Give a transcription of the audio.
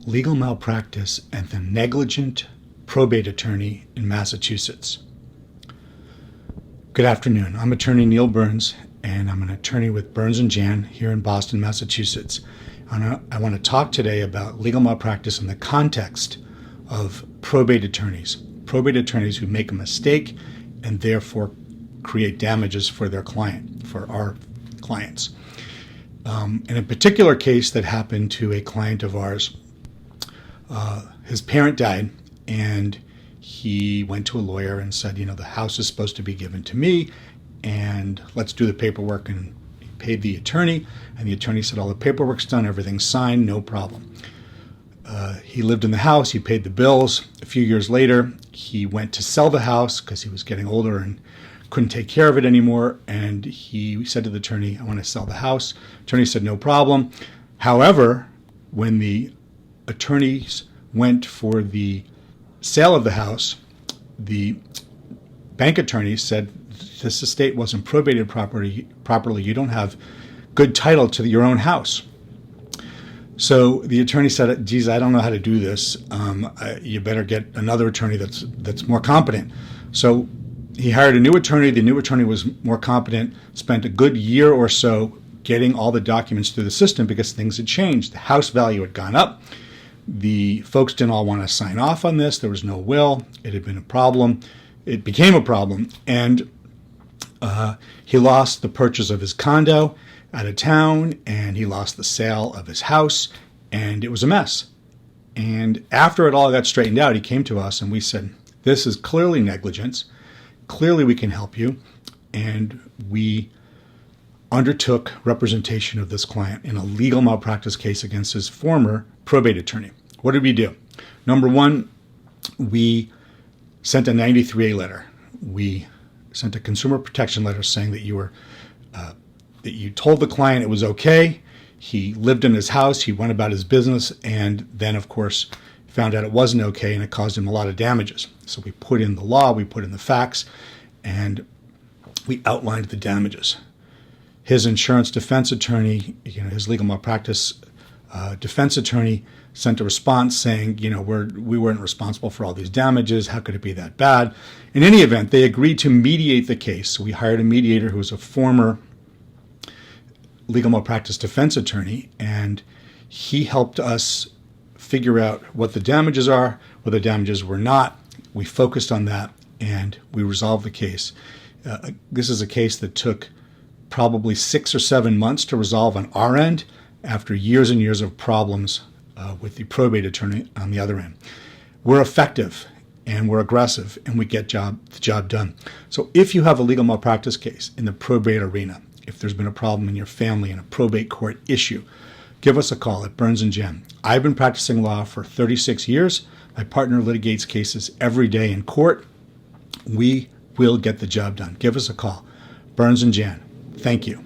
legal malpractice and the negligent probate attorney in Massachusetts. Good afternoon. I'm attorney Neil Burns, and I'm an attorney with Burns & Jan here in Boston, Massachusetts. I want to talk today about legal malpractice in the context of probate attorneys who make a mistake and therefore create damages for their client, for our clients. In a particular case that happened to a client of ours, his parent died, and he went to a lawyer and said, the house is supposed to be given to me, and let's do the paperwork. And he paid the attorney, and the attorney said, all the paperwork's done, everything's signed, no problem. He lived in the house, he paid the bills. A few years later, he went to sell the house because he was getting older and couldn't take care of it anymore, and he said to the attorney, I want to sell the house. Attorney said, no problem. However, when the attorneys went for the sale of the house, the bank attorney said, this estate wasn't probated properly. You don't have good title to your own house. So the attorney said, geez, I don't know how to do this. You better get another attorney that's more competent. So he hired a new attorney. The new attorney was more competent, spent a good year or so getting all the documents through the system because things had changed. The house value had gone up. The folks didn't all want to sign off on this. There was no will. It had been a problem. It became a problem. And he lost the purchase of his condo out of town, and he lost the sale of his house, and it was a mess. And after it all got straightened out, he came to us and we said, this is clearly negligence. Clearly we can help you. And we undertook representation of this client in a legal malpractice case against his former probate attorney. What did we do? Number one, we sent a 93A letter. We sent a consumer protection letter saying that that you told the client it was okay. He lived in his house. He went about his business, and then, of course, found out it wasn't okay, and it caused him a lot of damages. So we put in the law, we put in the facts, and we outlined the damages. His insurance defense attorney, his legal malpractice defense attorney, sent a response saying, we weren't responsible for all these damages. How could it be that bad? In any event, they agreed to mediate the case. So we hired a mediator who was a former legal malpractice defense attorney, and he helped us figure out what the damages are, what the damages were not. We focused on that, and we resolved the case. This is a case that took probably 6 or 7 months to resolve on our end after years and years of problems with the probate attorney on the other end. We're effective, and we're aggressive, and we get the job done. So if you have a legal malpractice case in the probate arena, if there's been a problem in your family in a probate court issue, give us a call at Burns & Jan. I've been practicing law for 36 years. My partner litigates cases every day in court. We will get the job done. Give us a call. Burns & Jan. Thank you.